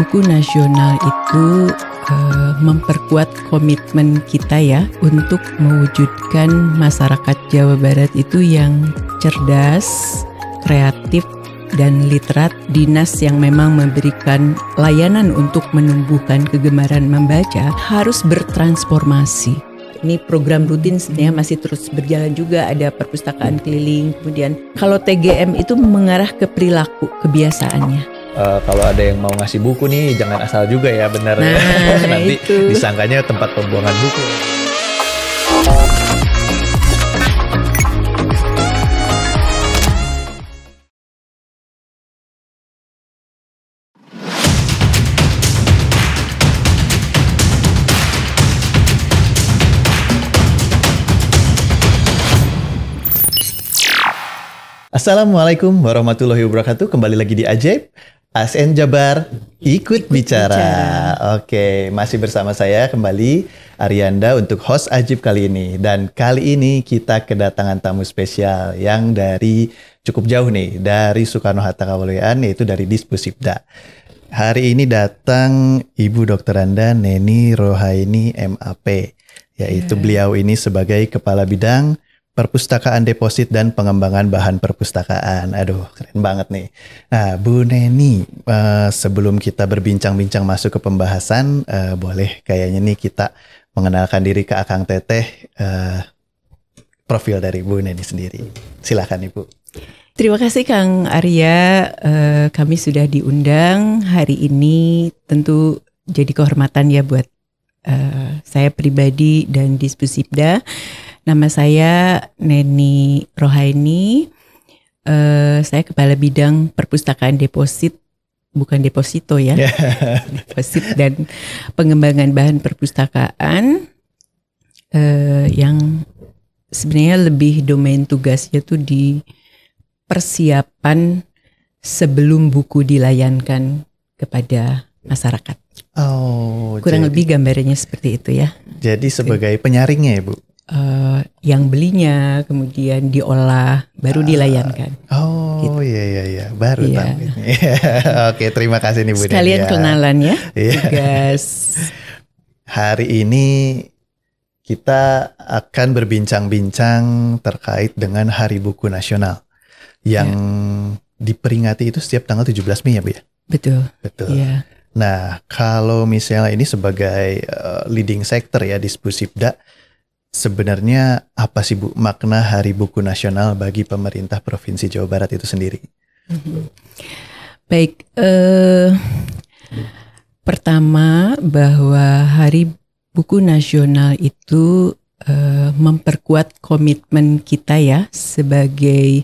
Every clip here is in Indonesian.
Buku Nasional itu memperkuat komitmen kita ya untuk mewujudkan masyarakat Jawa Barat itu yang cerdas, kreatif, dan literat, dinas yang memang memberikan layanan untuk menumbuhkan kegemaran membaca harus bertransformasi. Ini program rutin sebenarnya masih terus berjalan juga, ada perpustakaan keliling, kemudian kalau TGM itu mengarah ke perilaku, kebiasaannya. Kalau ada yang mau ngasih buku nih, jangan asal juga ya, benar ya. Nanti itu disangkanya tempat pembuangan buku. Assalamualaikum warahmatullahi wabarakatuh. Kembali lagi di Ajaib. ASN Jabar ikut bicara. Oke, masih bersama saya kembali Arianda untuk host Ajaib kali ini. Dan kali ini kita kedatangan tamu spesial yang dari cukup jauh nih, dari Soekarno-Hatta Kaweloan, yaitu dari Dispusibda. Hari ini datang Ibu Dr. Anda Neni Rohaini MAP, yaitu beliau ini sebagai Kepala Bidang Perpustakaan Deposit dan Pengembangan Bahan Perpustakaan. Aduh, keren banget nih. Nah, Bu Neni, sebelum kita berbincang-bincang masuk ke pembahasan, boleh kayaknya nih kita mengenalkan diri ke Akang Teteh, profil dari Bu Neni sendiri. Silakan Ibu. Terima kasih Kang Arya, kami sudah diundang hari ini, tentu jadi kehormatan ya buat saya pribadi dan Dispusibda. Nama saya Neni Rohaini, saya Kepala Bidang Perpustakaan Deposit, bukan deposito ya, deposit dan pengembangan bahan perpustakaan, yang sebenarnya lebih domain tugasnya tuh di persiapan sebelum buku dilayankan kepada masyarakat. Kurang lebih gambarannya seperti itu ya. Jadi sebagai penyaringnya ya Bu? Yang belinya kemudian diolah baru dilayankan. Gitu. Iya, baru tahu ini. Oke, terima kasih nih Bu. Sekalian kenalan ya. Tugas. Hari ini kita akan berbincang-bincang terkait dengan Hari Buku Nasional yang diperingati itu setiap tanggal 17 Mei ya Bu ya? Betul. Iya. Nah, kalau misalnya ini sebagai leading sector ya Dispusibda, sebenarnya apa sih Bu makna Hari Buku Nasional bagi pemerintah Provinsi Jawa Barat itu sendiri? Baik, pertama bahwa Hari Buku Nasional itu memperkuat komitmen kita ya sebagai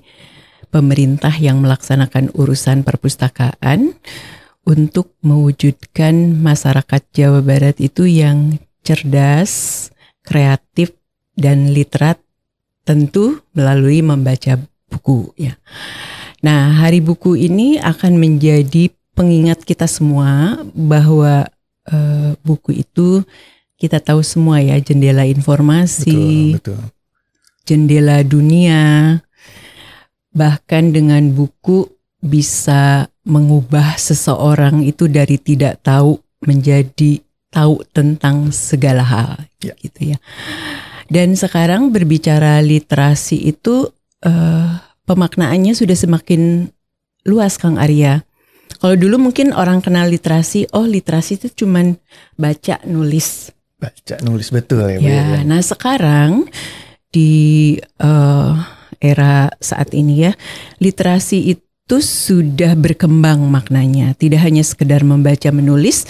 pemerintah yang melaksanakan urusan perpustakaan untuk mewujudkan masyarakat Jawa Barat itu yang cerdas, kreatif, dan literat, tentu melalui membaca buku ya. Nah, Hari Buku ini akan menjadi pengingat kita semua bahwa buku itu kita tahu semua ya, jendela informasi, betul. Jendela dunia. Bahkan dengan buku bisa mengubah seseorang itu dari tidak tahu menjadi tahu tentang segala hal, gitu ya. Dan sekarang berbicara literasi itu pemaknaannya sudah semakin luas Kang Arya. Kalau dulu mungkin orang kenal literasi, literasi itu cuman baca nulis. Baca nulis betul ya Bu. Ya, nah sekarang di era saat ini ya, literasi itu sudah berkembang maknanya. Tidak hanya sekedar membaca menulis,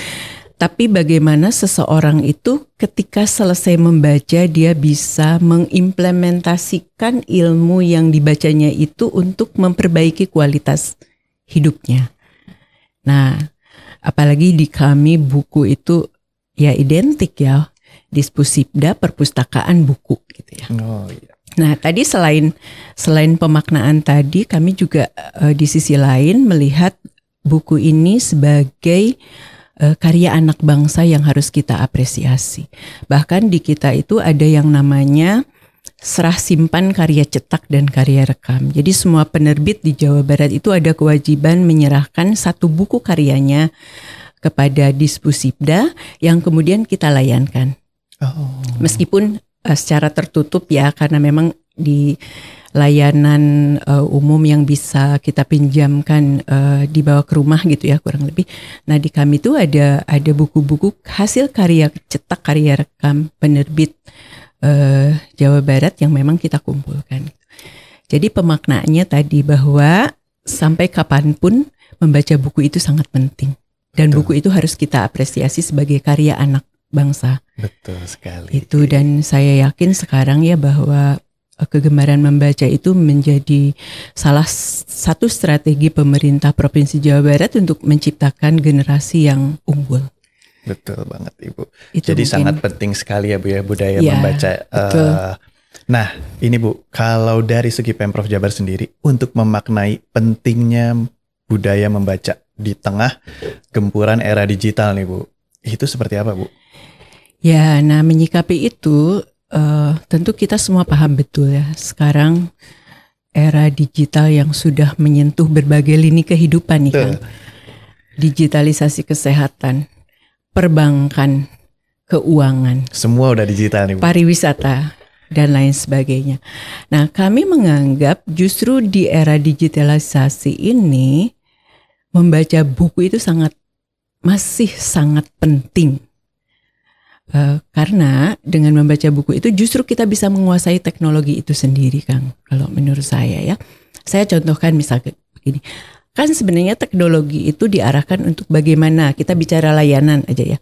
tapi bagaimana seseorang itu ketika selesai membaca dia bisa mengimplementasikan ilmu yang dibacanya itu untuk memperbaiki kualitas hidupnya. Nah, apalagi di kami buku itu ya identik ya, Dispusibda perpustakaan buku gitu ya. Nah, tadi selain pemaknaan tadi, kami juga di sisi lain melihat buku ini sebagai karya anak bangsa yang harus kita apresiasi. Bahkan di kita itu ada yang namanya serah simpan karya cetak dan karya rekam. Jadi semua penerbit di Jawa Barat itu ada kewajiban menyerahkan satu buku karyanya kepada Dispusibda yang kemudian kita layankan. Meskipun secara tertutup ya, karena memang di layanan umum yang bisa kita pinjamkan dibawa ke rumah gitu ya kurang lebih. Nah di kami itu ada buku-buku hasil karya cetak, karya rekam penerbit Jawa Barat yang memang kita kumpulkan. Jadi pemaknaannya tadi bahwa sampai kapanpun membaca buku itu sangat penting. Dan buku itu harus kita apresiasi sebagai karya anak bangsa. Betul sekali. Itu, dan saya yakin sekarang ya bahwa kegemaran membaca itu menjadi salah satu strategi pemerintah Provinsi Jawa Barat untuk menciptakan generasi yang unggul. Betul banget Ibu. Itu jadi mungkin sangat penting sekali ya Bu ya budaya ya, membaca. Nah ini Bu, kalau dari segi Pemprov Jabar sendiri untuk memaknai pentingnya budaya membaca di tengah gempuran era digital nih Bu, itu seperti apa Bu? Ya, nah menyikapi itu tentu kita semua paham betul ya. Sekarang era digital yang sudah menyentuh berbagai lini kehidupan nih kan. Digitalisasi kesehatan, perbankan, keuangan, semua udah digital nih Bu. Pariwisata dan lain sebagainya. Nah, kami menganggap justru di era digitalisasi ini membaca buku itu masih sangat penting. Karena dengan membaca buku itu justru kita bisa menguasai teknologi itu sendiri Kang. Kalau menurut saya ya. Saya contohkan misalnya begini. Kan sebenarnya teknologi itu diarahkan untuk bagaimana kita bicara layanan aja ya.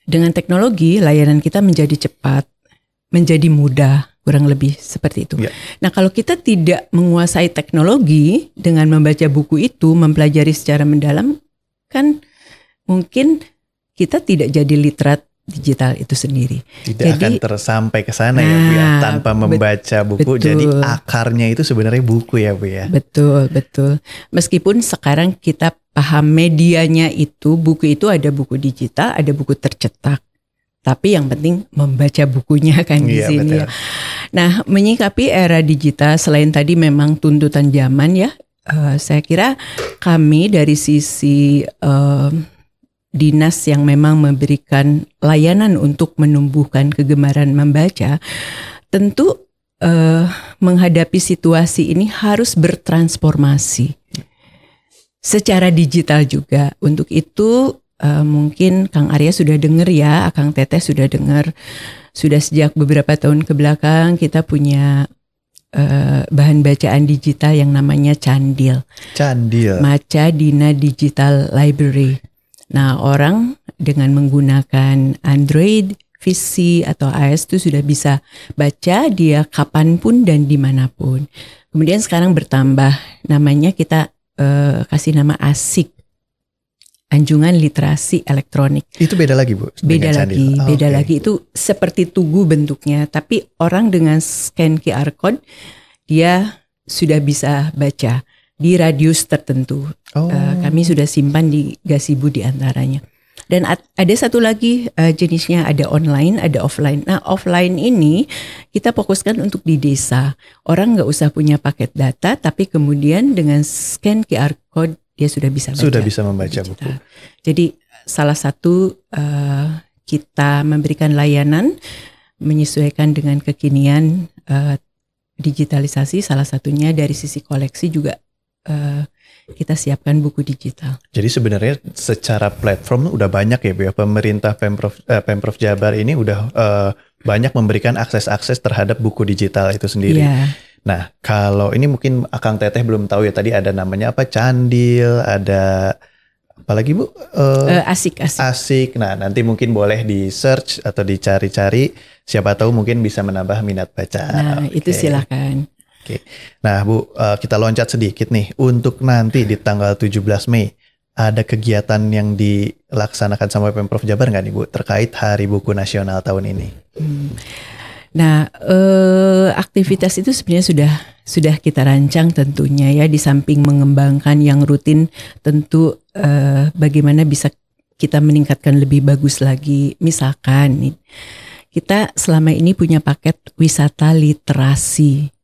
Dengan teknologi layanan kita menjadi cepat, menjadi mudah, kurang lebih seperti itu. Ya. Nah kalau kita tidak menguasai teknologi dengan membaca buku itu, mempelajari secara mendalam, kan mungkin kita tidak jadi literat digital itu sendiri. Tidak akan tersampai ke sana ya Bu ya, tanpa membaca buku. Betul. Jadi akarnya itu sebenarnya buku ya Bu ya. Betul, betul. Meskipun sekarang kita paham medianya itu, buku itu ada buku digital, ada buku tercetak. Tapi yang penting membaca bukunya kan di sini ya. Nah, menyikapi era digital selain tadi memang tuntutan zaman ya, saya kira kami dari sisi dinas yang memang memberikan layanan untuk menumbuhkan kegemaran membaca, tentu menghadapi situasi ini harus bertransformasi secara digital juga. Untuk itu mungkin Kang Arya sudah dengar ya, Kang Teteh sudah dengar, sudah sejak beberapa tahun ke belakang kita punya bahan bacaan digital yang namanya Candil. Maca Dina Digital Library. Nah, orang dengan menggunakan Android, PC atau iOS itu sudah bisa baca dia kapanpun dan dimanapun. Kemudian sekarang bertambah namanya, kita kasih nama ASIK, Anjungan Literasi Elektronik. Itu beda lagi Bu? Beda lagi. Itu seperti Tugu bentuknya, tapi orang dengan scan QR code dia sudah bisa baca di radius tertentu. Kami sudah simpan di Gasibu di antaranya. Dan ada satu lagi jenisnya, ada online, ada offline. Nah, offline ini kita fokuskan untuk di desa. Orang nggak usah punya paket data, tapi kemudian dengan scan QR code dia sudah bisa baca. Sudah bisa membaca buku. Jadi salah satu kita memberikan layanan menyesuaikan dengan kekinian digitalisasi. Salah satunya dari sisi koleksi juga kita siapkan buku digital. Jadi sebenarnya secara platform udah banyak ya Bu ya, pemerintah Pemprov Jabar ini udah banyak memberikan akses-akses terhadap buku digital itu sendiri. Yeah. Nah kalau ini mungkin Akang Teteh belum tahu ya, tadi ada namanya apa, Candil, ada apalagi Bu? Asik. Nah nanti mungkin boleh di search atau dicari-cari, siapa tahu mungkin bisa menambah minat baca. Nah itu silakan. Oke. Nah Bu, kita loncat sedikit nih. Untuk nanti di tanggal 17 Mei, ada kegiatan yang dilaksanakan sama Pemprov Jabar nggak nih Bu, terkait Hari Buku Nasional tahun ini? Nah, aktivitas itu sebenarnya sudah kita rancang tentunya ya, di samping mengembangkan yang rutin, tentu bagaimana bisa kita meningkatkan lebih bagus lagi. Misalkan nih, kita selama ini punya paket wisata literasi.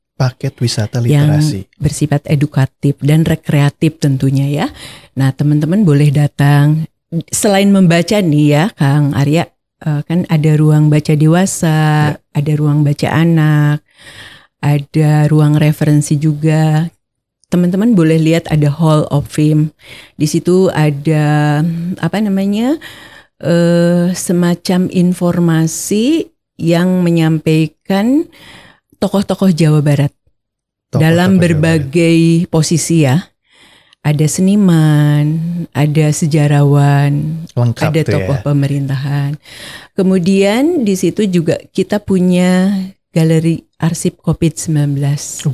Yang bersifat edukatif dan rekreatif tentunya ya. Nah teman-teman boleh datang selain membaca nih ya Kang Arya, kan ada ruang baca dewasa, ada ruang baca anak, ada ruang referensi juga. Teman-teman boleh lihat ada Hall of Fame. Di situ ada semacam informasi yang menyampaikan tokoh-tokoh Jawa Barat dalam berbagai posisi ya. Ada seniman, ada sejarawan, lengkap ada tokoh ya. Pemerintahan. Kemudian di situ juga kita punya galeri arsip COVID-19.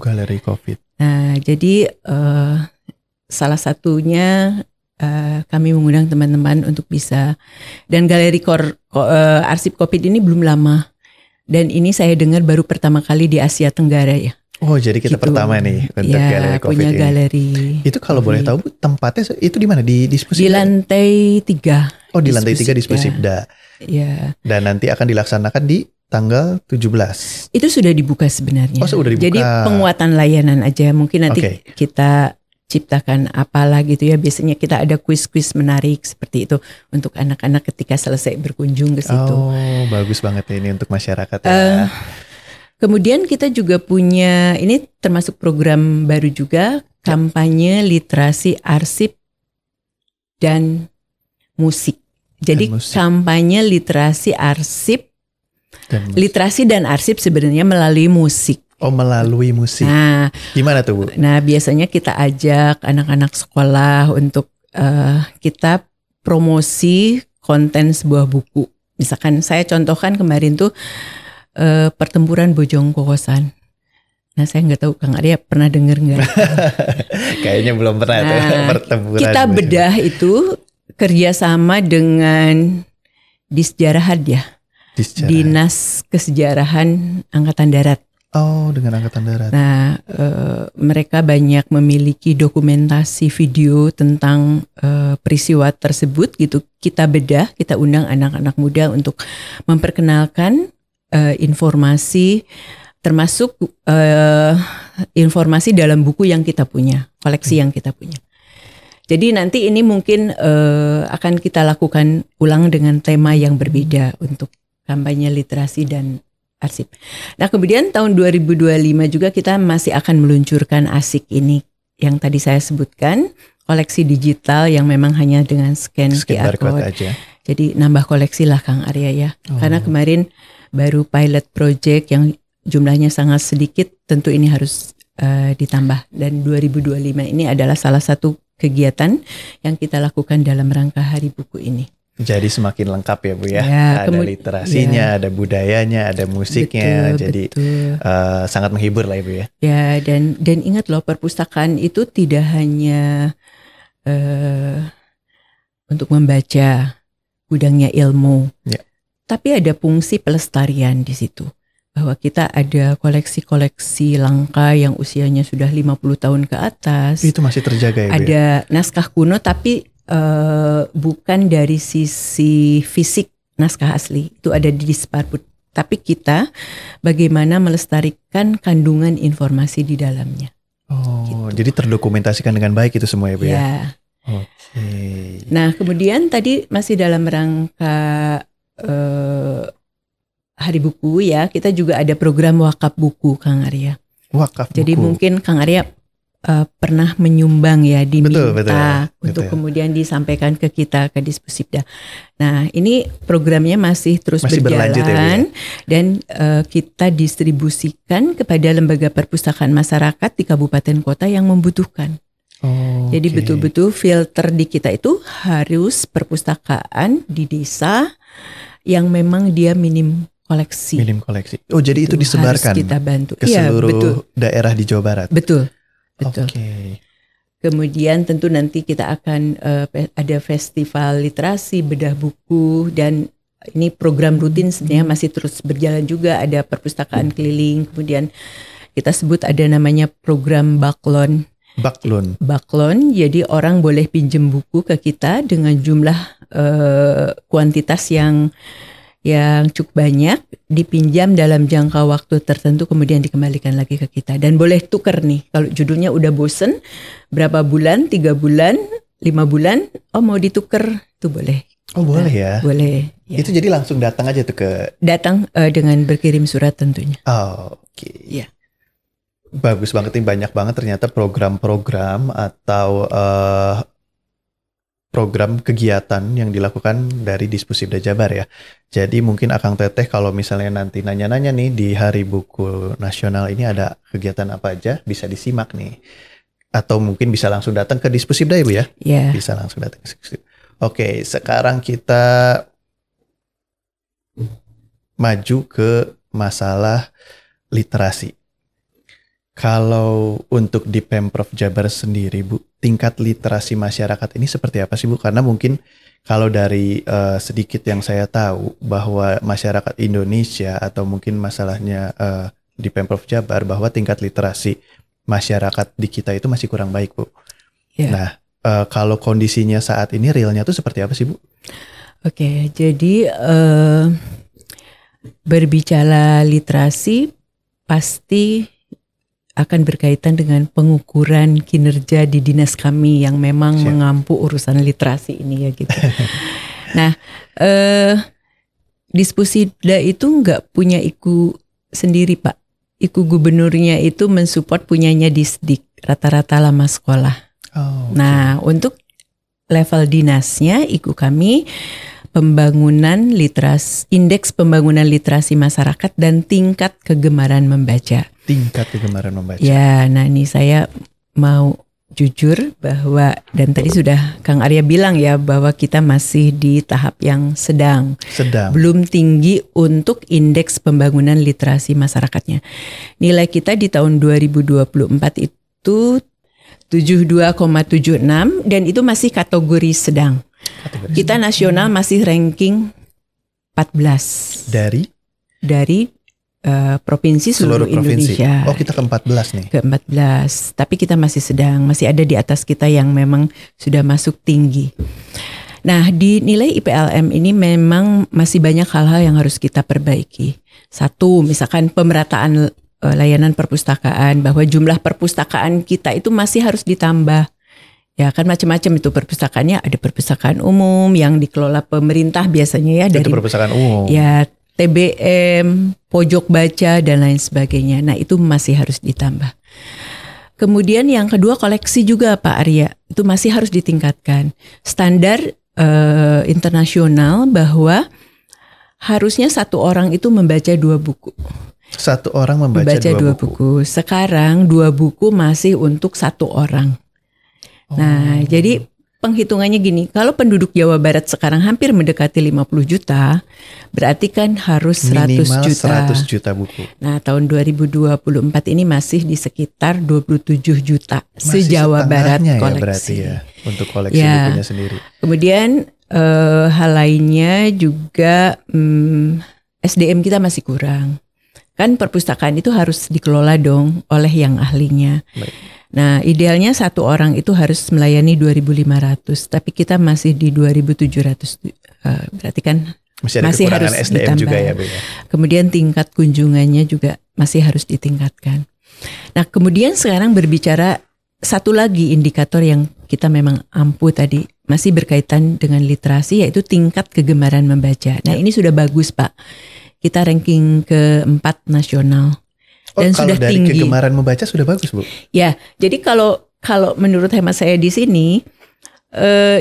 Galeri COVID. Nah, jadi salah satunya kami mengundang teman-teman untuk bisa, dan galeri arsip COVID ini belum lama. Dan ini saya dengar baru pertama kali di Asia Tenggara ya. Oh, jadi kita pertama nih untuk galeri COVID punya ini. galeri. Itu kalau boleh tahu Bu, tempatnya itu di mana? Di Dispusibda? Di lantai 3. Oh, di lantai 3 Dispusibda. Ya. Dan nanti akan dilaksanakan di tanggal 17. Itu sudah dibuka sebenarnya. Oh, sudah dibuka. Jadi penguatan layanan aja. Mungkin nanti kita ciptakan apalah gitu ya. Biasanya kita ada kuis-kuis menarik seperti itu untuk anak-anak ketika selesai berkunjung ke situ. Oh, bagus banget ini untuk masyarakat ya. Kemudian kita juga punya, ini termasuk program baru juga, kampanye literasi arsip dan musik. Jadi kampanye literasi arsip, literasi dan arsip sebenarnya melalui musik. Oh, melalui musik. Nah, gimana tuh Bu? Nah, biasanya kita ajak anak-anak sekolah untuk kita promosi konten sebuah buku. Misalkan saya contohkan kemarin tuh Pertempuran Bojong Kokosan. Nah, saya nggak tahu Kang Arya pernah dengar nggak? Kayaknya belum pernah tuh Pertempuran. Kita bedah itu kerjasama dengan Disjarahat ya, Dinas Kesejarahan Angkatan Darat. Oh, dengan Angkatan Darat. Nah, mereka banyak memiliki dokumentasi video tentang peristiwa tersebut gitu. Kita bedah, kita undang anak-anak muda untuk memperkenalkan informasi, termasuk informasi dalam buku yang kita punya, koleksi yang kita punya. Jadi nanti ini mungkin akan kita lakukan ulang dengan tema yang berbeda untuk kampanye literasi dan arsip. Nah, kemudian tahun 2025 juga kita masih akan meluncurkan ASIK ini yang tadi saya sebutkan, koleksi digital yang memang hanya dengan scan QR code aja. Jadi nambah koleksi lah Kang Arya ya. Karena kemarin baru pilot project yang jumlahnya sangat sedikit, tentu ini harus ditambah. Dan 2025 ini adalah salah satu kegiatan yang kita lakukan dalam rangka Hari Buku ini. Jadi semakin lengkap ya Bu ya. Ada literasinya, ada budayanya, ada musiknya. Jadi sangat menghibur lah Ibu ya. Ya, dan ingat loh, perpustakaan itu tidak hanya untuk membaca, gudangnya ilmu. Ya. Tapi ada fungsi pelestarian di situ. Bahwa kita ada koleksi-koleksi langka yang usianya sudah 50 tahun ke atas. Itu masih terjaga ya Bu? Ada naskah kuno tapi bukan dari sisi fisik naskah asli. Itu ada di Disparbud. Tapi kita bagaimana melestarikan kandungan informasi di dalamnya. Oh, gitu. Jadi terdokumentasikan dengan baik itu semua ya Bu ya? Oke. Nah, kemudian tadi masih dalam rangka Hari Buku ya, kita juga ada program wakaf buku Kang Arya. Wakaf buku. Jadi mungkin Kang Arya pernah menyumbang ya, diminta untuk kemudian disampaikan ke kita, ke Dispusibda. Nah, ini programnya masih terus berjalan ya, dan kita distribusikan kepada lembaga perpustakaan masyarakat di kabupaten kota yang membutuhkan. Jadi betul-betul filter di kita itu harus perpustakaan di desa yang memang dia minim koleksi. Minim koleksi. Oh, jadi itu disebarkan harus kita bantu ke seluruh daerah di Jawa Barat. Betul. Kemudian tentu nanti kita akan ada festival literasi, bedah buku, dan ini program rutin sebenarnya masih terus berjalan juga. Ada perpustakaan keliling, kemudian kita sebut ada namanya program Baklon. Baklon, jadi orang boleh pinjem buku ke kita dengan jumlah kuantitas yang cukup banyak, dipinjam dalam jangka waktu tertentu, kemudian dikembalikan lagi ke kita. Dan boleh tuker nih, kalau judulnya udah bosen, berapa bulan, 3 bulan, 5 bulan, oh mau ditukar, tuh boleh. Oh boleh ya? Boleh. Ya. Itu jadi langsung datang aja tuh ke... Datang dengan berkirim surat tentunya. Oh, oke. Ya. Bagus banget nih, banyak banget ternyata program-program atau program kegiatan yang dilakukan dari Dispusibda Jabar ya. Jadi mungkin Akang Teteh kalau misalnya nanti nanya-nanya nih di Hari Buku Nasional ini ada kegiatan apa aja, bisa disimak nih. Atau mungkin bisa langsung datang ke Dispusibda ya Bu ya? Iya. Bisa langsung datang ke Dispusibda. Oke, sekarang kita maju ke masalah literasi. Kalau untuk di Pemprov Jabar sendiri Bu, tingkat literasi masyarakat ini seperti apa sih Bu? Karena mungkin kalau dari sedikit yang saya tahu bahwa masyarakat Indonesia atau mungkin masalahnya di Pemprov Jabar bahwa tingkat literasi masyarakat di kita itu masih kurang baik Bu. Yeah. Nah, kalau kondisinya saat ini realnya tuh seperti apa sih Bu? Oke, jadi berbicara literasi pasti akan berkaitan dengan pengukuran kinerja di dinas kami yang memang mengampu urusan literasi ini ya gitu. Nah, Dispusibda itu nggak punya IKU sendiri Pak. IKU gubernurnya itu mensupport punyanya Disdik, rata-rata lama sekolah. Oh, okay. Nah, untuk level dinasnya, IKU kami pembangunan literasi, indeks pembangunan literasi masyarakat dan tingkat kegemaran membaca. Tingkat kegemaran membaca. Ya, nah ini saya mau jujur bahwa, dan tadi sudah Kang Arya bilang ya, bahwa kita masih di tahap yang sedang. Belum tinggi untuk indeks pembangunan literasi masyarakatnya. Nilai kita di tahun 2024 itu 72,76 dan itu masih kategori sedang. Kita nasional masih ranking 14. Dari provinsi seluruh Indonesia. Oh, kita ke-14 nih. Ke-14. Tapi kita masih sedang, masih ada di atas kita yang memang sudah masuk tinggi. Nah, di nilai IPLM ini memang masih banyak hal-hal yang harus kita perbaiki. Satu, misalkan pemerataan layanan perpustakaan, bahwa jumlah perpustakaan kita itu masih harus ditambah. Ya kan macam-macam itu perpustakaannya, ada perpustakaan umum yang dikelola pemerintah biasanya ya. Itu perpustakaan umum. Ya, TBM, pojok baca dan lain sebagainya. Nah itu masih harus ditambah. Kemudian yang kedua koleksi juga Pak Arya, itu masih harus ditingkatkan. Standar internasional bahwa harusnya satu orang itu membaca 2 buku. Satu orang membaca 2 buku. Sekarang 2 buku masih untuk 1 orang. Nah, jadi penghitungannya gini, kalau penduduk Jawa Barat sekarang hampir mendekati 50 juta, berarti kan harus 100 minimal juta. 100 juta buku. Nah, tahun 2024 ini masih di sekitar 27 juta se-Jawa Barat koleksi. Ya, berarti ya, untuk koleksi bukunya sendiri. Kemudian hal lainnya juga SDM kita masih kurang. Kan perpustakaan itu harus dikelola dong oleh yang ahlinya. Baik. Nah, idealnya 1 orang itu harus melayani 2.500, tapi kita masih di 2.700. Berarti kan masih harus SDM ditambah. Juga ya, Bu ya. Kemudian tingkat kunjungannya juga masih harus ditingkatkan. Nah, kemudian sekarang berbicara satu lagi indikator yang kita memang ampuh tadi, masih berkaitan dengan literasi, yaitu tingkat kegemaran membaca. Nah, ini sudah bagus, Pak. Kita ranking ke-4 nasional. Dan kalau sudah dari tinggi. Kegemaran membaca sudah bagus, Bu. Ya, jadi kalau menurut hemat saya di sini,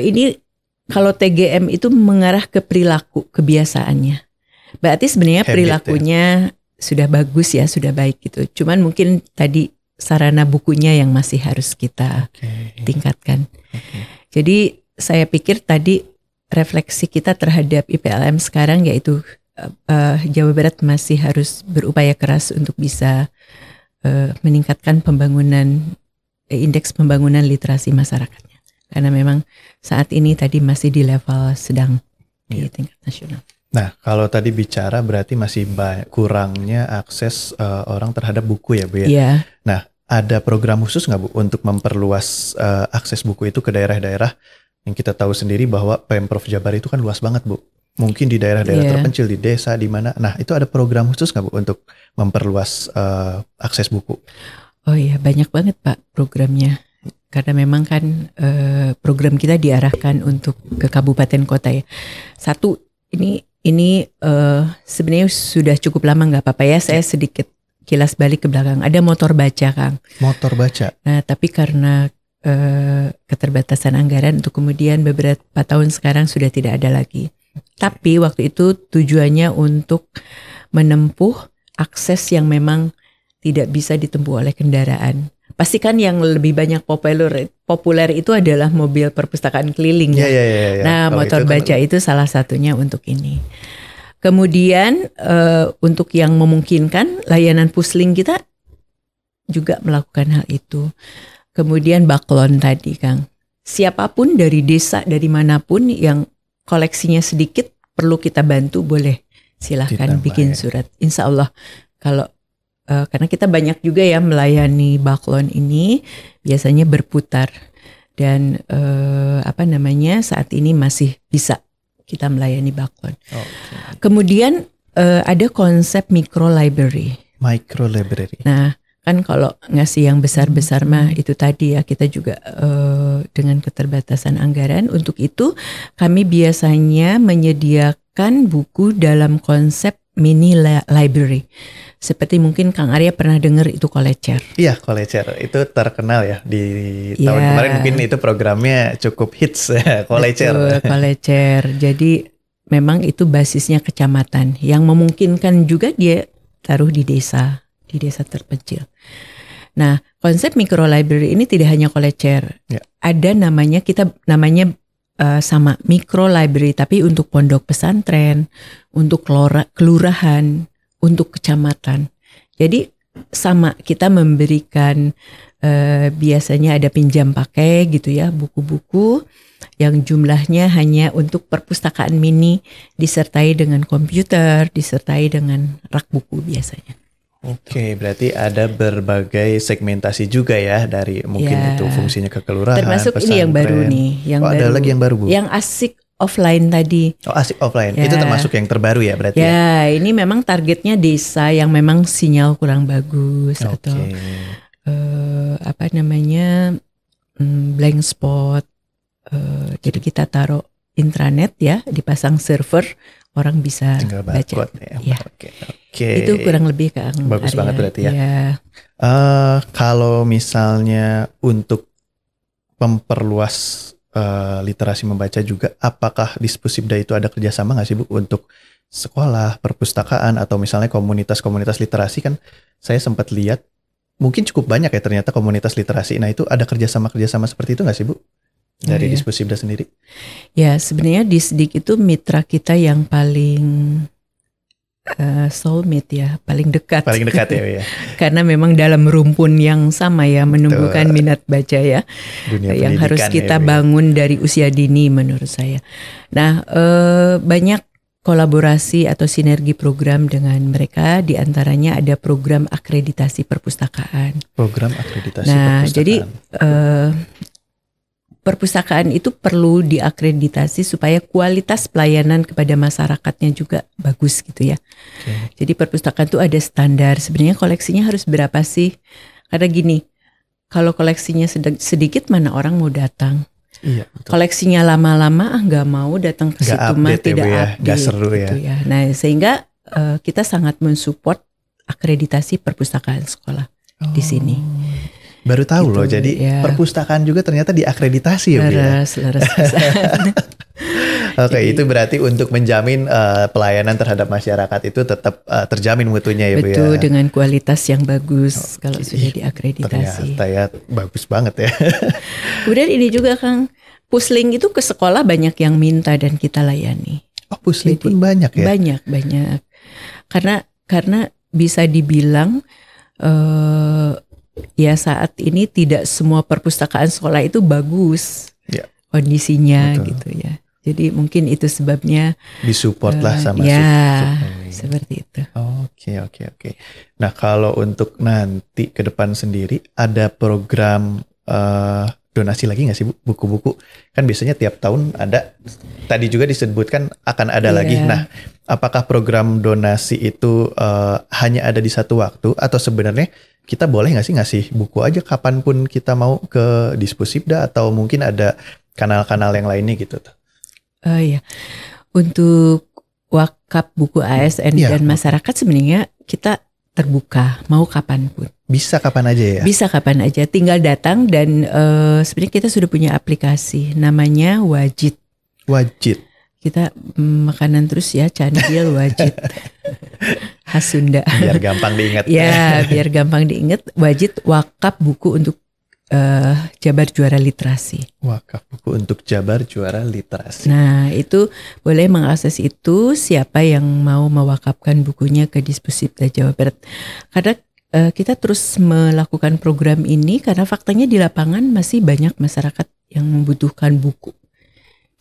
ini kalau TGM itu mengarah ke perilaku, kebiasaannya. Berarti sebenarnya perilakunya sudah bagus ya, sudah baik gitu. Cuman mungkin tadi sarana bukunya yang masih harus kita tingkatkan. Jadi saya pikir tadi refleksi kita terhadap IPLM sekarang yaitu Jawa Barat masih harus berupaya keras untuk bisa meningkatkan indeks pembangunan literasi masyarakatnya. Karena memang saat ini tadi masih di level sedang di tingkat nasional. Nah, kalau tadi bicara berarti masih kurangnya akses orang terhadap buku ya, Bu ya? Iya. Nah, ada program khusus nggak Bu untuk memperluas akses buku itu ke daerah-daerah yang kita tahu sendiri bahwa Pemprov Jabar itu kan luas banget, Bu? Mungkin di daerah-daerah terpencil, di desa, di mana. Nah, itu ada program khusus nggak Bu untuk memperluas akses buku? Oh iya, banyak banget Pak programnya. karena memang kan program kita diarahkan untuk ke kabupaten kota ya. Satu, ini sebenarnya sudah cukup lama, nggak apa-apa ya. Saya sedikit kilas balik ke belakang. Ada motor baca, Kang. Motor baca. Nah, tapi karena keterbatasan anggaran untuk kemudian beberapa tahun sekarang sudah tidak ada lagi. Tapi waktu itu tujuannya untuk menempuh akses yang memang tidak bisa ditempuh oleh kendaraan. Pastikan yang lebih banyak populer itu adalah mobil perpustakaan keliling ya. Ya. Nah, motor baca itu salah satunya untuk ini. Kemudian untuk yang memungkinkan layanan pusling kita juga melakukan hal itu. Kemudian baklon tadi, Kang. Siapapun dari desa, dari manapun yang koleksinya sedikit perlu kita bantu, boleh silahkan bikin surat. Insya Allah kalau karena kita banyak juga ya melayani baklon ini, biasanya berputar dan saat ini masih bisa kita melayani baklon. Okay. Kemudian ada konsep micro library. Micro library. Nah, kan kalau ngasih yang besar-besar mah itu tadi ya, kita juga dengan keterbatasan anggaran. Untuk itu kami biasanya menyediakan buku dalam konsep mini library. Seperti mungkin Kang Arya pernah dengar itu Kolecer. Iya, Kolecer. Itu terkenal ya di tahun kemarin, mungkin itu programnya cukup hits ya, Kolecer. Betul, Kolecer. Jadi memang itu basisnya kecamatan yang memungkinkan juga dia taruh di desa terpencil. Nah, konsep micro library ini tidak hanya Kolecer. Ya. Ada namanya sama micro library, tapi untuk pondok pesantren, untuk kelurahan, untuk kecamatan. Jadi sama, kita memberikan biasanya ada pinjam pakai gitu ya, buku-buku yang jumlahnya hanya untuk perpustakaan mini, disertai dengan komputer, disertai dengan rak buku biasanya. Oke, berarti ada berbagai segmentasi juga ya, dari mungkin itu fungsinya ke kelurahan, termasuk pesantren. Ini yang baru nih, ada lagi yang baru, Bu? Yang asik offline tadi. Oh, asik offline. Ya. Itu termasuk yang terbaru ya berarti? Ya, ini memang targetnya desa yang memang sinyal kurang bagus atau blank spot. Jadi kita taruh intranet ya, dipasang server, orang bisa tinggal baca. Ya. Oke. Itu kurang lebih Kang bagus Arya. Banget berarti ya. Ya. Kalau misalnya untuk memperluas literasi membaca juga, apakah di Pusibda itu ada kerjasama nggak sih Bu untuk sekolah, perpustakaan, atau misalnya komunitas-komunitas literasi? Kan saya sempat lihat mungkin cukup banyak ya ternyata komunitas literasi. Nah, itu ada kerjasama seperti itu nggak sih Bu dari di Pusibda sendiri? Ya, sebenarnya Disdik itu mitra kita yang paling soulmate ya, paling dekat. Paling dekat ya. Karena memang dalam rumpun yang sama ya, menumbuhkan minat baca ya. Dunia yang harus kita bangun dari usia dini menurut saya. Nah, banyak kolaborasi atau sinergi program dengan mereka, diantaranya ada program akreditasi perpustakaan. Program akreditasi perpustakaan. Jadi perpustakaan itu perlu diakreditasi supaya kualitas pelayanan kepada masyarakatnya juga bagus gitu ya. Jadi perpustakaan itu ada standar. Sebenarnya koleksinya harus berapa sih? Karena gini, kalau koleksinya sedikit mana orang mau datang. Iya, betul. Koleksinya lama-lama nggak mau datang ke situ mah tidak update. Nggak seru gitu ya. Nah, sehingga kita sangat mensupport akreditasi perpustakaan sekolah di sini. Baru tahu gitu, loh, jadi perpustakaan juga ternyata diakreditasi ya. Leres. Oke, itu berarti untuk menjamin pelayanan terhadap masyarakat itu tetap terjamin mutunya ya Bu ya. Betul, dengan kualitas yang bagus kalau sudah diakreditasi. Ternyata ya bagus banget ya. Kemudian ini juga Kang, pusling itu ke sekolah banyak yang minta dan kita layani. Oh, pusling pun banyak ya? Banyak. Karena bisa dibilang ya saat ini tidak semua perpustakaan sekolah itu bagus kondisinya. Betul. Gitu ya. Jadi mungkin itu sebabnya disupport lah sama seperti itu. Oke. Nah, kalau untuk nanti ke depan sendiri ada program donasi lagi nggak sih Bu, buku-buku? Kan biasanya tiap tahun ada. Tadi juga disebutkan akan ada lagi. Nah, apakah program donasi itu hanya ada di satu waktu atau sebenarnya kita boleh nggak sih ngasih buku aja kapanpun kita mau ke Dispusibda atau mungkin ada kanal-kanal yang lainnya gitu tuh? Iya, untuk wakaf buku ASN dan masyarakat sebenarnya kita terbuka mau kapanpun. Bisa kapan aja ya? Bisa kapan aja, tinggal datang dan sebenarnya kita sudah punya aplikasi namanya Wajid. Wajid. Kita makanan terus ya, candil Wajid. Khas Sunda. Biar gampang diingat. Ya, biar gampang diingat. Wajid wakaf buku untuk Jabar Juara Literasi. Wakaf buku untuk Jabar Juara Literasi. Nah, itu boleh mengakses itu siapa yang mau mewakafkan bukunya ke Dispusibda Jawa Barat. Karena kita terus melakukan program ini karena faktanya di lapangan masih banyak masyarakat yang membutuhkan buku.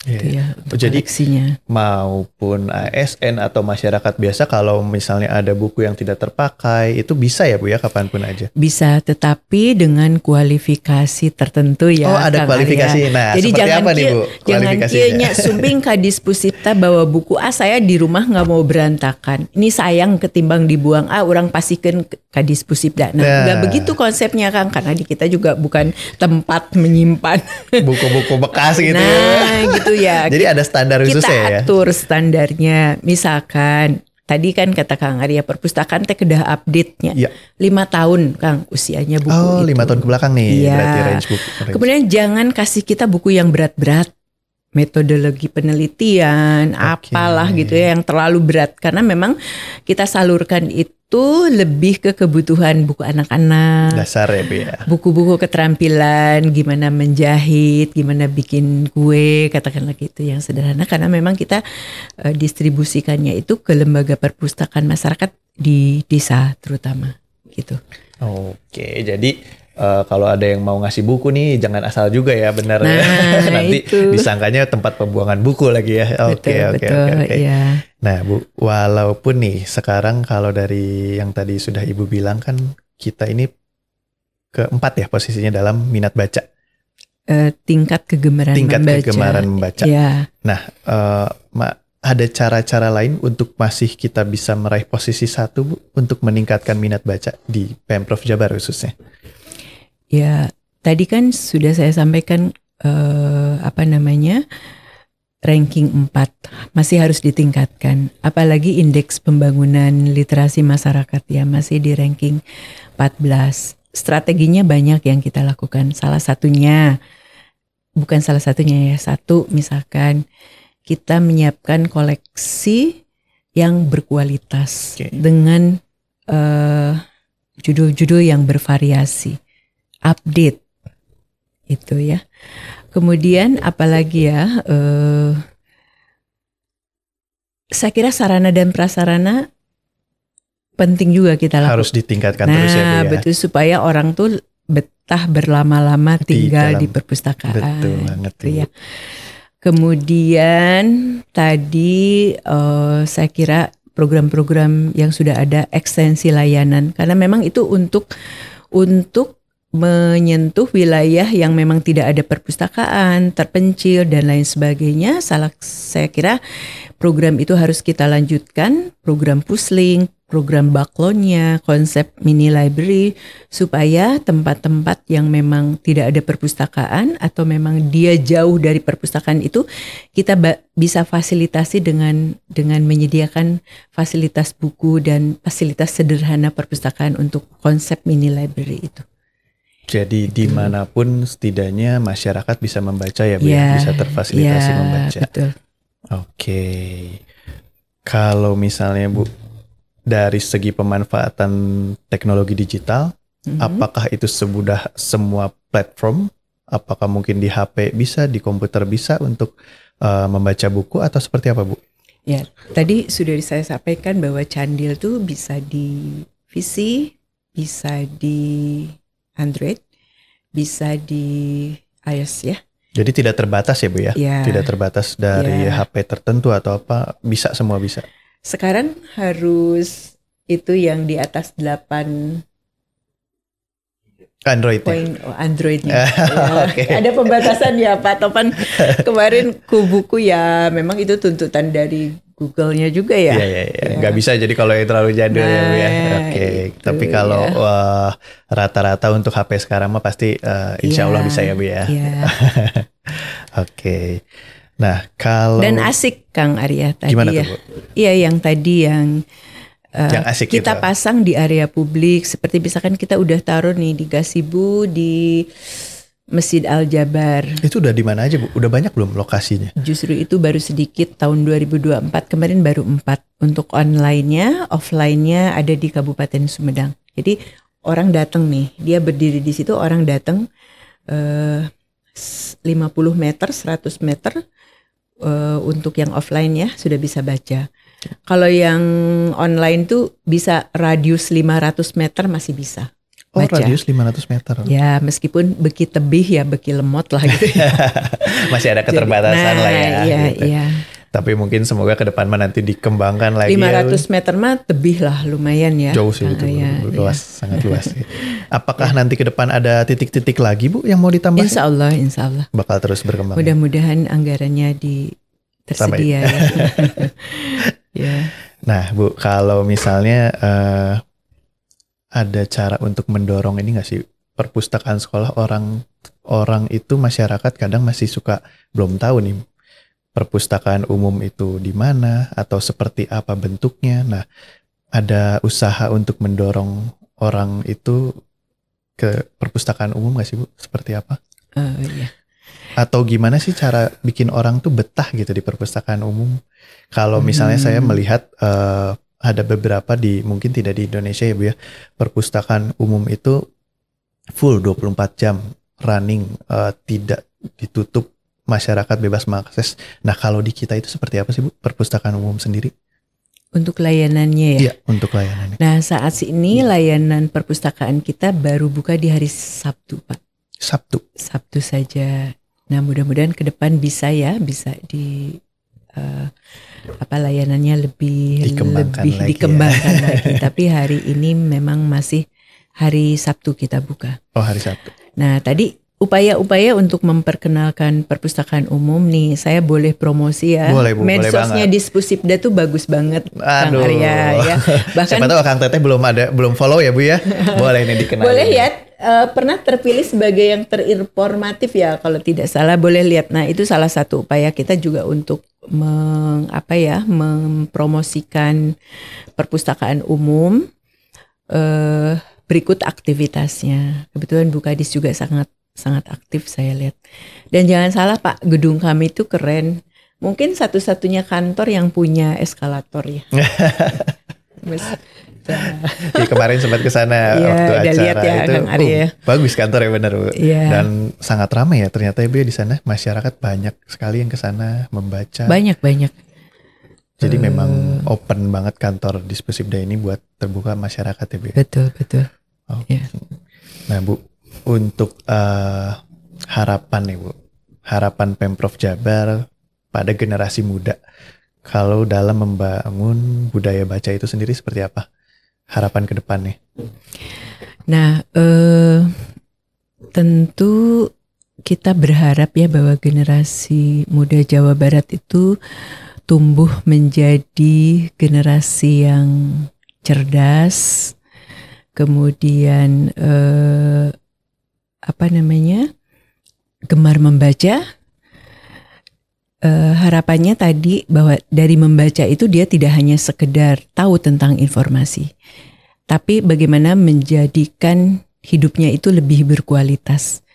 Gitu ya, jadi koleksinya. Maupun ASN atau masyarakat biasa kalau misalnya ada buku yang tidak terpakai itu bisa ya Bu ya kapanpun aja. Bisa, tetapi dengan kualifikasi tertentu ya. Oh, ada Kang kualifikasi. Arya. Nah, jadi seperti apa nih Bu? Jangan kianya sumping ka Dispusibda bawa buku saya di rumah nggak mau berantakan. Ini sayang ketimbang dibuang orang pasikeun ka Dispusibda. Nah, nggak begitu konsepnya Kang, karena di kita juga bukan tempat menyimpan buku-buku bekas gitu. Nah, gitu ya. Jadi ada standar khususnya ya. Kita atur standarnya. Misalkan tadi kan kata Kang Arya perpustakaan teh kedah update-nya. 5 tahun Kang usianya buku itu. 5 tahun ke belakang nih berarti range buku. Kemudian jangan kasih kita buku yang berat-berat. Metodologi penelitian, apalah gitu ya yang terlalu berat. Karena memang kita salurkan itu lebih ke kebutuhan buku anak-anak. Dasar ya Bu ya. Buku-buku keterampilan, gimana menjahit, gimana bikin kue, katakanlah gitu yang sederhana. Karena memang kita distribusikannya itu ke lembaga perpustakaan masyarakat di desa terutama gitu. Oke, jadi kalau ada yang mau ngasih buku nih jangan asal juga ya benar ya. Nanti itu. disangkanya tempat pembuangan buku lagi ya. Oke. Ya. Nah Bu, walaupun nih sekarang kalau dari yang tadi sudah Ibu bilang kan kita ini keempat ya posisinya dalam minat baca. Tingkat kegemaran membaca. Ya. Nah, ada cara-cara lain untuk masih kita bisa meraih posisi 1 Bu untuk meningkatkan minat baca di Pemprov Jabar khususnya. Ya, tadi kan sudah saya sampaikan ranking 4 masih harus ditingkatkan. Apalagi indeks pembangunan literasi masyarakat ya masih di ranking 14. Strateginya banyak yang kita lakukan. Satu misalkan kita menyiapkan koleksi yang berkualitas dengan judul-judul yang bervariasi. Update itu ya. Kemudian apalagi ya, saya kira sarana dan prasarana penting juga kita lakukan. Harus ditingkatkan terus ya Bu ya. Betul, supaya orang tuh betah berlama-lama tinggal di perpustakaan. Betul banget gitu ya. Kemudian tadi saya kira program-program yang sudah ada ekstensi layanan karena memang itu untuk menyentuh wilayah yang memang tidak ada perpustakaan, terpencil dan lain sebagainya. Saya kira program itu harus kita lanjutkan, program Puslink, program Baklonnya, konsep mini library, supaya tempat-tempat yang memang tidak ada perpustakaan atau memang dia jauh dari perpustakaan itu kita bisa fasilitasi dengan menyediakan fasilitas buku dan fasilitas sederhana perpustakaan untuk konsep mini library itu. Jadi dimanapun setidaknya masyarakat bisa membaca ya Bu ya, bisa terfasilitasi membaca. Betul. Oke. Kalau misalnya Bu dari segi pemanfaatan teknologi digital, apakah itu semudah semua platform? Apakah mungkin di HP bisa, di komputer bisa untuk membaca buku atau seperti apa Bu? Ya, tadi sudah saya sampaikan bahwa Candil tuh bisa di PC, bisa di Android, bisa di iOS ya. Jadi tidak terbatas ya Bu ya? Ya. Tidak terbatas dari HP tertentu atau apa, bisa semua bisa? Sekarang harus itu yang di atas 8 Android ya? Androidnya. Oke. Ada pembatasan ya Pak Topan. Kemarin buku ya memang itu tuntutan dari Google-nya juga ya. Iya. Nggak bisa jadi kalau yang terlalu jadul ya Bu ya. Oke. Itu Tapi kalau rata-rata untuk HP sekarang mah pasti insya Allah bisa ya Bu ya. Iya. Oke. Nah kalau Dan asik Kang Arya tadi gimana ya. tuh Bu? Iya yang tadi yang asik kita gitu. pasang di area publik. Seperti misalkan kita udah taruh nih di gazebo di Masjid Al-Jabar. Itu udah di mana aja Bu? Udah banyak belum lokasinya? Justru itu baru sedikit tahun 2024 kemarin baru 4. Untuk online-nya, offline-nya ada di Kabupaten Sumedang. Jadi orang datang nih, dia berdiri di situ, orang datang 50 meter, 100 meter untuk yang offline ya sudah bisa baca. Kalau yang online tuh bisa radius 500 meter masih bisa. Oh baca. radius 500 meter. Ya meskipun beki tebih ya beki lemot lah gitu. Masih ada keterbatasan lah ya. Iya, gitu. iya. Tapi mungkin semoga ke depan mah nanti dikembangkan lagi. 500 meter mah tebih lah lumayan ya. Jauh sih itu Ya, luas, sangat luas. Apakah nanti ke depan ada titik-titik lagi Bu yang mau ditambah? Insya Allah. Bakal terus berkembang. Mudah-mudahan anggarannya tersedia ya. Ya. Nah Bu, kalau misalnya ada cara untuk mendorong ini nggak sih perpustakaan sekolah orang itu masyarakat kadang masih suka belum tahu nih perpustakaan umum itu di mana atau seperti apa bentuknya. Nah, ada usaha untuk mendorong orang itu ke perpustakaan umum nggak sih Bu? Seperti apa? Iya. Atau gimana sih cara bikin orang tuh betah gitu di perpustakaan umum? Kalau misalnya saya melihat ada beberapa mungkin tidak di Indonesia ya Bu ya, perpustakaan umum itu full 24 jam running, tidak ditutup, masyarakat bebas mengakses. Nah kalau di kita itu seperti apa sih Bu perpustakaan umum sendiri? Untuk layanannya ya? Iya untuk layanannya. Nah saat ini layanan perpustakaan kita baru buka di hari Sabtu Pak. Sabtu saja. Nah mudah-mudahan ke depan bisa di layanannya lebih dikembangkan lagi. Tapi hari ini memang masih hari Sabtu kita buka. Oh hari Sabtu. Nah tadi upaya-upaya untuk memperkenalkan perpustakaan umum nih, saya boleh promosi ya. Boleh Bu, medsosnya Dispusipda tuh bagus banget Kang Arya ya. Bahkan siapa tahu Kang Teteh belum follow ya Bu ya. Boleh nih dikenalin. Boleh ya. Pernah terpilih sebagai yang terinformatif ya kalau tidak salah, boleh lihat. Nah itu salah satu upaya kita juga untuk mempromosikan perpustakaan umum. Berikut aktivitasnya, kebetulan Bu Kadis juga sangat aktif saya lihat. Dan jangan salah Pak, gedung kami itu keren. Mungkin satu-satunya kantor yang punya eskalator ya. Ya, kemarin sempat ke sana waktu acara ya, itu. Kang Arya. Bagus kantornya benar Bu. Ya. Dan sangat ramai ya ternyata ya Bu di sana. Masyarakat banyak sekali yang ke sana membaca. Banyak. Jadi memang open banget kantor Dispusipda ini buat terbuka masyarakat ya Bu. Betul. Oh. Ya. Nah Bu, untuk harapan nih Bu. Harapan Pemprov Jabar pada generasi muda. Kalau dalam membangun budaya baca itu sendiri seperti apa? Harapan ke depan nih. Nah, tentu kita berharap ya bahwa generasi muda Jawa Barat itu tumbuh menjadi generasi yang cerdas, kemudian gemar membaca. Harapannya tadi bahwa dari membaca itu dia tidak hanya sekedar tahu tentang informasi, tapi bagaimana menjadikan hidupnya itu lebih berkualitas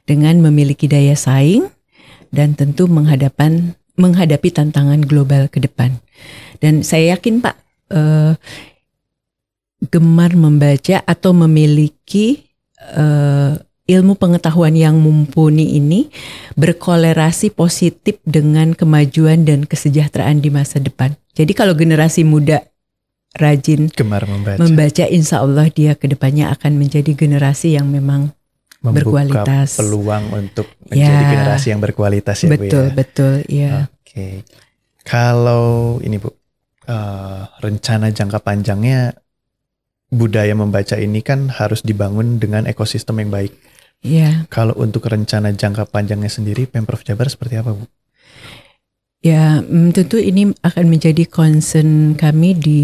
dengan memiliki daya saing dan tentu menghadapi tantangan global ke depan. Dan saya yakin Pak, gemar membaca atau memiliki ilmu pengetahuan yang mumpuni ini berkolerasi positif dengan kemajuan dan kesejahteraan di masa depan. Jadi kalau generasi muda rajin gemar membaca, insya Allah dia kedepannya akan menjadi generasi yang memang berkualitas. Peluang untuk menjadi generasi yang berkualitas ya Bu ya. Betul ya. Oke. Kalau ini Bu, rencana jangka panjangnya budaya membaca ini kan harus dibangun dengan ekosistem yang baik. Ya. Kalau untuk rencana jangka panjangnya sendiri, Pemprov Jabar seperti apa, Bu? Ya, tentu ini akan menjadi concern kami di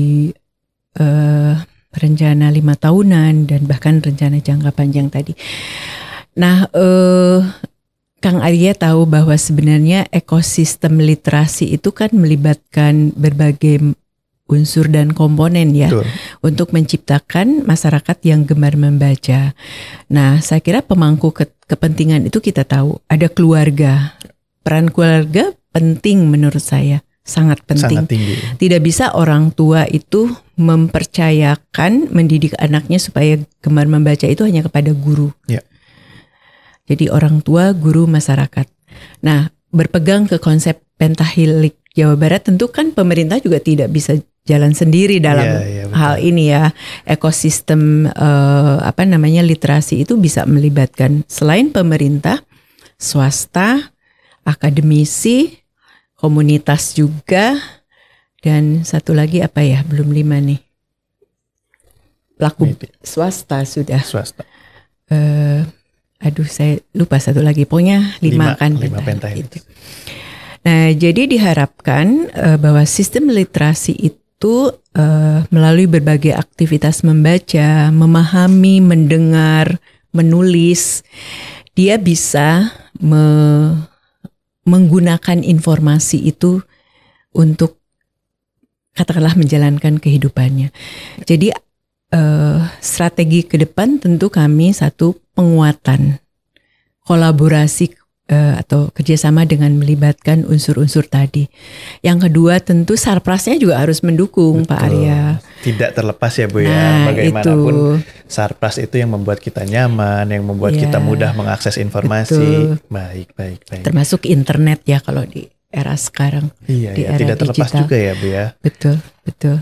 rencana 5 tahunan dan bahkan rencana jangka panjang tadi. Nah, Kang Arya tahu bahwa sebenarnya ekosistem literasi itu kan melibatkan berbagai unsur dan komponen ya. Betul. Untuk menciptakan masyarakat yang gemar membaca. Nah, saya kira pemangku kepentingan itu kita tahu ada keluarga. Peran keluarga penting menurut saya, sangat penting. Sangat tinggi. Tidak bisa orang tua itu mempercayakan mendidik anaknya supaya gemar membaca itu hanya kepada guru. Ya. Jadi orang tua, guru, masyarakat. Nah, berpegang ke konsep pentahilik Jawa Barat, tentu kan pemerintah juga tidak bisa jalan sendiri dalam hal ini ya. Ekosistem literasi itu bisa melibatkan selain pemerintah, swasta, akademisi, komunitas juga, dan satu lagi apa ya, belum 5 nih. Pelaku swasta sudah. Swasta. Saya lupa satu lagi, pokoknya 5 kan. 5 pentahilik. Nah, jadi diharapkan bahwa sistem literasi itu melalui berbagai aktivitas membaca, memahami, mendengar, menulis, dia bisa menggunakan informasi itu untuk katakanlah menjalankan kehidupannya. Jadi strategi ke depan tentu kami satu penguatan kolaborasi atau kerjasama dengan melibatkan unsur-unsur tadi. Yang kedua tentu Sarprasnya juga harus mendukung. Betul. Pak Arya. Tidak terlepas ya Bu ya, bagaimanapun Sarpras itu yang membuat kita nyaman, yang membuat kita mudah mengakses informasi. Betul. Baik. Termasuk internet ya kalau di era sekarang. Iya, di era tidak terlepas digital juga ya Bu ya. Betul.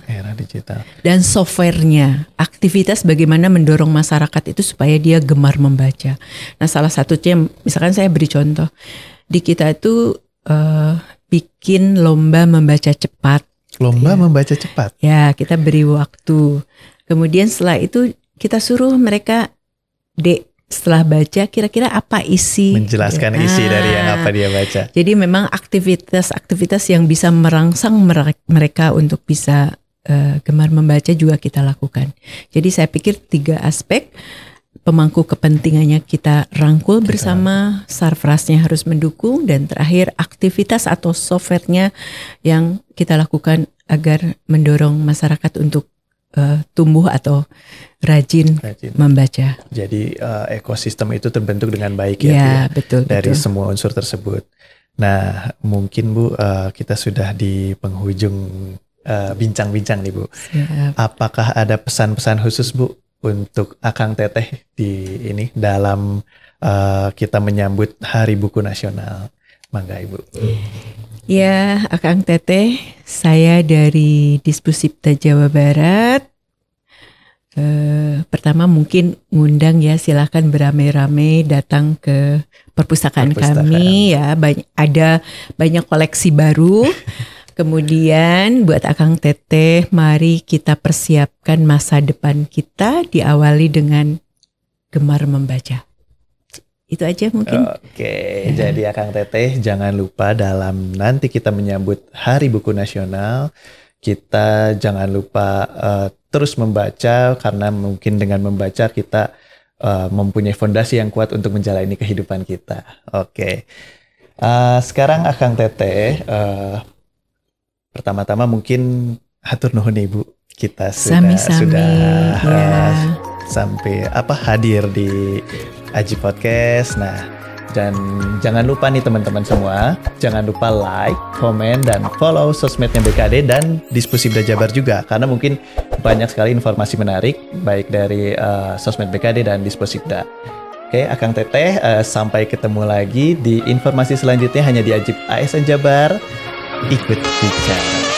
Era digital. Dan softwarenya, aktivitas bagaimana mendorong masyarakat itu supaya dia gemar membaca. Nah, salah satunya, misalkan saya beri contoh, di kita itu bikin lomba membaca cepat. Lomba membaca cepat? Ya, kita beri waktu. Kemudian setelah itu kita suruh mereka setelah baca kira-kira apa isi. Menjelaskan isi dari yang apa dia baca. Jadi memang aktivitas-aktivitas yang bisa merangsang mereka untuk bisa gemar membaca juga kita lakukan. Jadi saya pikir 3 aspek. Pemangku kepentingannya kita rangkul bersama, Sarprasnya harus mendukung, dan terakhir aktivitas atau softwarenya yang kita lakukan agar mendorong masyarakat untuk tumbuh atau rajin membaca. Jadi ekosistem itu terbentuk dengan baik ya Bu, betul, dari semua unsur tersebut. Nah, mungkin Bu kita sudah di penghujung bincang-bincang nih Bu. Siap. Apakah ada pesan-pesan khusus Bu untuk Akang Teteh dalam kita menyambut Hari Buku Nasional? Mangga Ibu. Ya, Akang Teteh, saya dari Dispusipta Jawa Barat. Pertama mungkin ngundang ya, silakan beramai-ramai datang ke perpustakaan kami ya. Ada banyak koleksi baru. Kemudian buat Akang Teteh, mari kita persiapkan masa depan kita diawali dengan gemar membaca. Itu aja mungkin. Oke, jadi Akang Teteh jangan lupa dalam nanti kita menyambut Hari Buku Nasional, kita jangan lupa terus membaca, karena mungkin dengan membaca kita mempunyai fondasi yang kuat untuk menjalani kehidupan kita. Oke, sekarang Akang Teteh, pertama-tama mungkin hatur nuhun Ibu, kita sudah sampai hadir di Aji Podcast. Nah, dan jangan lupa nih teman-teman semua, jangan lupa like, komen, dan follow sosmednya BKD dan Dispusipda Jabar juga, karena mungkin banyak sekali informasi menarik baik dari sosmed BKD dan Dispusipda. Oke, Akang Teteh, sampai ketemu lagi di informasi selanjutnya hanya di Ajib ASN Jabar. Ikut bicara.